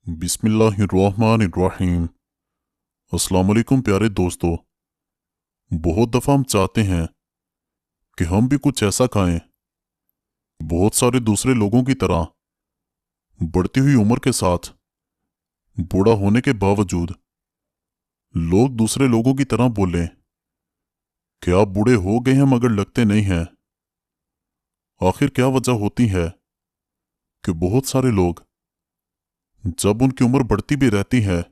बिस्मिल्लाहिर्रहमानिर्रहीम। अस्सलाम वालेकुम प्यारे दोस्तों। बहुत दफ़ा हम चाहते हैं कि हम भी कुछ ऐसा खाएं, बहुत सारे दूसरे लोगों की तरह, बढ़ती हुई उम्र के साथ, बूढ़ा होने के बावजूद लोग दूसरे लोगों की तरह बोलें कि आप बूढ़े हो गए हैं मगर लगते नहीं हैं। आखिर क्या वजह होती है कि बहुत सारे लोग जब उनकी उम्र बढ़ती भी रहती है,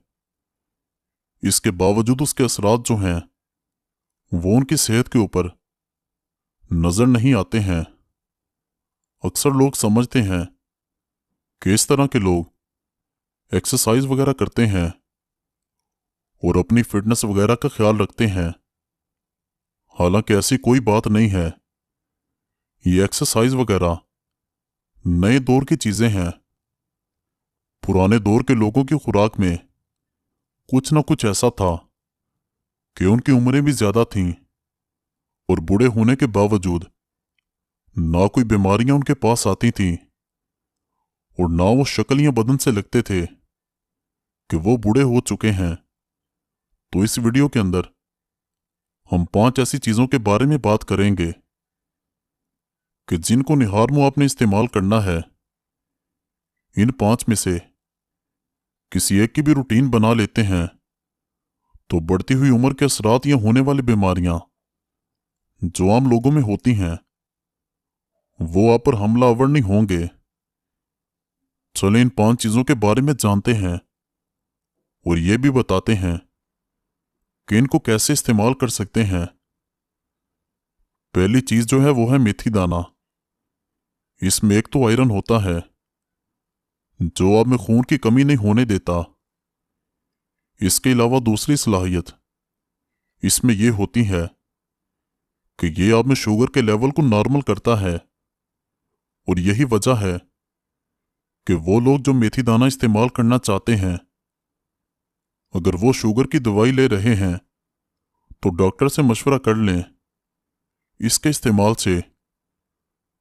इसके बावजूद उसके असरात जो हैं वो उनकी सेहत के ऊपर नज़र नहीं आते हैं। अक्सर लोग समझते हैं कि इस तरह के लोग एक्सरसाइज वगैरह करते हैं और अपनी फिटनेस वगैरह का ख्याल रखते हैं। हालांकि ऐसी कोई बात नहीं है। ये एक्सरसाइज वगैरह नए दौर की चीज़ें हैं। पुराने दौर के लोगों की खुराक में कुछ ना कुछ ऐसा था कि उनकी उम्रें भी ज़्यादा थीं और बूढ़े होने के बावजूद ना कोई बीमारियां उनके पास आती थीं और ना वो शक्ल या बदन से लगते थे कि वो बूढ़े हो चुके हैं। तो इस वीडियो के अंदर हम 5 ऐसी चीज़ों के बारे में बात करेंगे कि जिनको निहार मुँह आपने इस्तेमाल करना है। इन 5 में से किसी एक की भी रूटीन बना लेते हैं तो बढ़ती हुई उम्र के असरात या होने वाली बीमारियां जो आम लोगों में होती हैं वो आप पर हमलावर नहीं होंगे। चलें इन 5 चीज़ों के बारे में जानते हैं और ये भी बताते हैं कि इनको कैसे इस्तेमाल कर सकते हैं। पहली चीज़ जो है वो है मेथी दाना। इसमें एक तो आयरन होता है जो आप में खून की कमी नहीं होने देता। इसके अलावा दूसरी सलाहियत इसमें यह होती है कि ये आप में शुगर के लेवल को नॉर्मल करता है और यही वजह है कि वो लोग जो मेथी दाना इस्तेमाल करना चाहते हैं, अगर वो शुगर की दवाई ले रहे हैं तो डॉक्टर से मशवरा कर लें। इसके इस्तेमाल से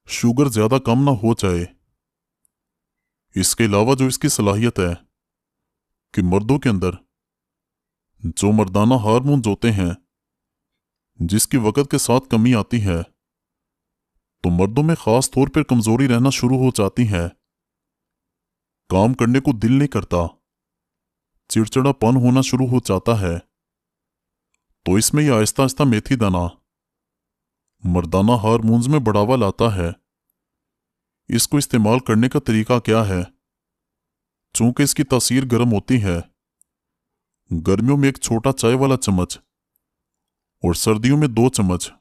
शुगर ज़्यादा कम ना हो जाए। इसके अलावा जो इसकी सलाहियत है कि मर्दों के अंदर जो मर्दाना हार्मोन्स होते हैं जिसकी वक़्त के साथ कमी आती है तो मर्दों में ख़ास तौर पर कमज़ोरी रहना शुरू हो जाती है। काम करने को दिल नहीं करता, चिड़चिड़ापन होना शुरू हो जाता है। तो इसमें यह आहिस्ता आहिस्ता मेथी दाना मर्दाना हार्मोन्स में बढ़ावा लाता है। इसको इस्तेमाल करने का तरीका क्या है? चूंकि इसकी तासीर गर्म होती है, गर्मियों में एक छोटा चाय वाला चम्मच और सर्दियों में 2 चम्मच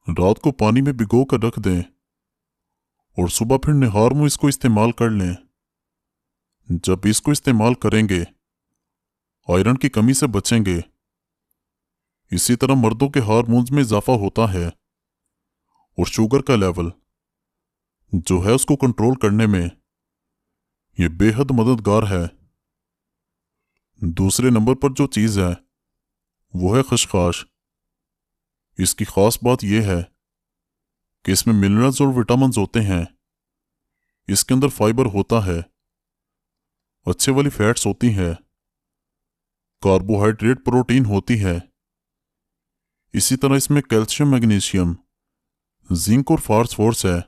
रात को पानी में भिगो कर रख दें और सुबह फिर निहार मुँह इसको इस्तेमाल कर लें। जब इसको इस्तेमाल करेंगे आयरन की कमी से बचेंगे। इसी तरह मर्दों के हार्मोन्स में इजाफा होता है और शुगर का लेवल जो है उसको कंट्रोल करने में यह बेहद मददगार है। दूसरे नंबर पर जो चीज़ है वो है खसखस। इसकी ख़ास बात यह है कि इसमें मिनरल्स और विटामिन्स होते हैं। इसके अंदर फाइबर होता है, अच्छे वाली फैट्स होती है, कार्बोहाइड्रेट प्रोटीन होती है। इसी तरह इसमें कैल्शियम, मैग्नीशियम, जिंक और फास्फोरस है।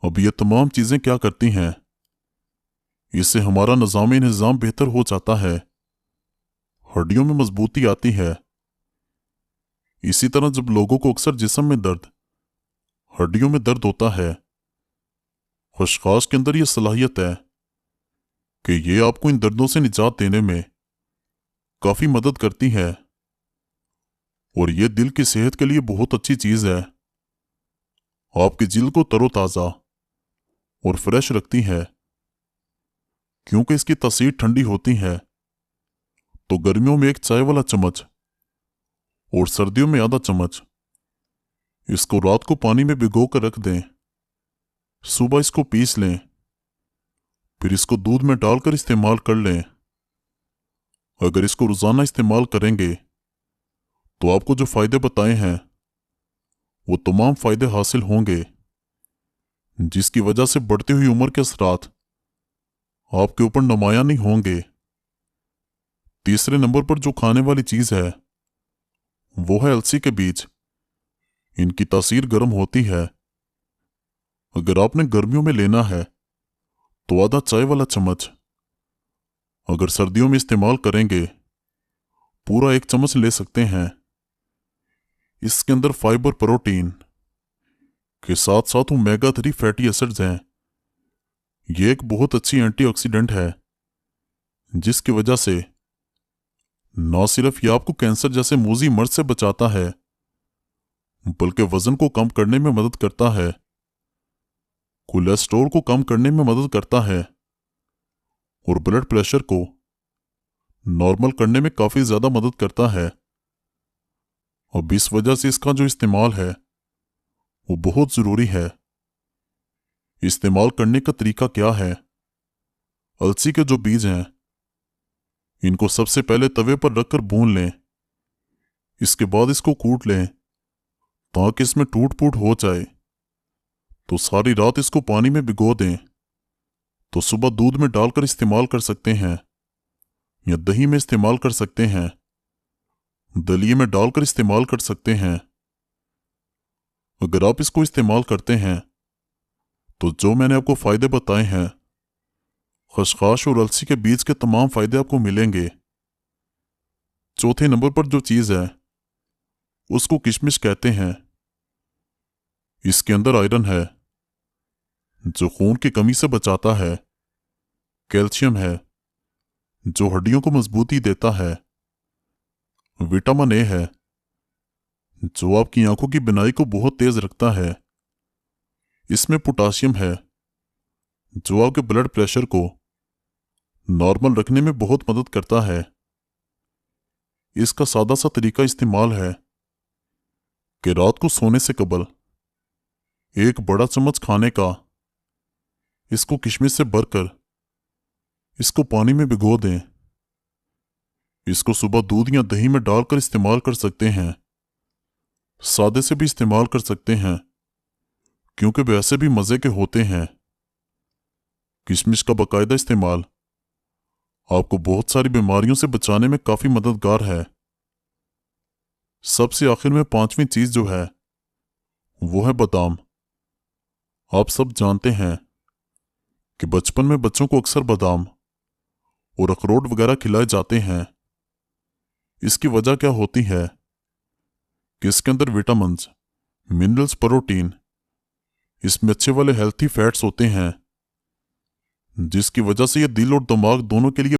अब ये तमाम चीज़ें क्या करती हैं? इससे हमारा निज़ाम बेहतर हो जाता है, हड्डियों में मजबूती आती है। इसी तरह जब लोगों को अक्सर जिस्म में दर्द, हड्डियों में दर्द होता है, खसखस के अंदर यह सलाहियत है कि ये आपको इन दर्दों से निजात देने में काफ़ी मदद करती है और ये दिल की सेहत के लिए बहुत अच्छी चीज़ है। आपकी जिल्द को तरोताज़ा और फ्रेश रखती है। क्योंकि इसकी तासीर ठंडी होती है तो गर्मियों में एक चाय वाला चम्मच और सर्दियों में आधा चम्मच इसको रात को पानी में भिगो कर रख दें। सुबह इसको पीस लें, फिर इसको दूध में डालकर इस्तेमाल कर लें। अगर इसको रोज़ाना इस्तेमाल करेंगे तो आपको जो फ़ायदे बताए हैं वो तमाम फ़ायदे हासिल होंगे, जिसकी वजह से बढ़ती हुई उम्र के असरात आपके ऊपर नुमाया नहीं होंगे। तीसरे नंबर पर जो खाने वाली चीज है वो है अलसी के बीज। इनकी तासीर गर्म होती है। अगर आपने गर्मियों में लेना है तो आधा चाय वाला चम्मच, अगर सर्दियों में इस्तेमाल करेंगे पूरा 1 चम्मच ले सकते हैं। इसके अंदर फाइबर, प्रोटीन के साथ साथ ओमेगा 3 फैटी एसिड्स हैं। ये एक बहुत अच्छी एंटीऑक्सीडेंट है जिसकी वजह से न सिर्फ ये आपको कैंसर जैसे मूजी मर्ज से बचाता है बल्कि वजन को कम करने में मदद करता है, कोलेस्ट्रॉल को कम करने में मदद करता है और ब्लड प्रेशर को नॉर्मल करने में काफी ज्यादा मदद करता है। अब इस वजह से इसका जो इस्तेमाल है वो बहुत जरूरी है। इस्तेमाल करने का तरीका क्या है? अलसी के जो बीज हैं इनको सबसे पहले तवे पर रखकर भून लें। इसके बाद इसको कूट लें ताकि इसमें टूट फूट हो जाए। तो सारी रात इसको पानी में भिगो दें। तो सुबह दूध में डालकर इस्तेमाल कर सकते हैं या दही में इस्तेमाल कर सकते हैं, दलिए में डालकर इस्तेमाल कर सकते हैं। अगर आप इसको इस्तेमाल करते हैं तो जो मैंने आपको फायदे बताए हैं, खसखस और अलसी के बीज के तमाम फायदे आपको मिलेंगे। चौथे नंबर पर जो चीज है उसको किशमिश कहते हैं। इसके अंदर आयरन है जो खून की कमी से बचाता है, कैल्शियम है जो हड्डियों को मजबूती देता है, विटामिन ए है जो आपकी आंखों की बिनाई को बहुत तेज रखता है, इसमें पोटाशियम है जो आपके ब्लड प्रेशर को नॉर्मल रखने में बहुत मदद करता है। इसका सादा सा तरीका इस्तेमाल है कि रात को सोने से कबल 1 बड़ा चम्मच खाने का इसको किशमिश से भरकर इसको पानी में भिगो दें। इसको सुबह दूध या दही में डालकर इस्तेमाल कर सकते हैं, सादे से भी इस्तेमाल कर सकते हैं क्योंकि वैसे भी मजे के होते हैं। किशमिश का बाकायदा इस्तेमाल आपको बहुत सारी बीमारियों से बचाने में काफी मददगार है। सबसे आखिर में पांचवी चीज जो है वो है बादाम। आप सब जानते हैं कि बचपन में बच्चों को अक्सर बादाम और अखरोट वगैरह खिलाए जाते हैं। इसकी वजह क्या होती है कि इसके अंदर विटामिन्स, मिनरल्स, प्रोटीन, इसमें अच्छे वाले हेल्थी फैट्स होते हैं जिसकी वजह से ये दिल और दिमाग दोनों के लिए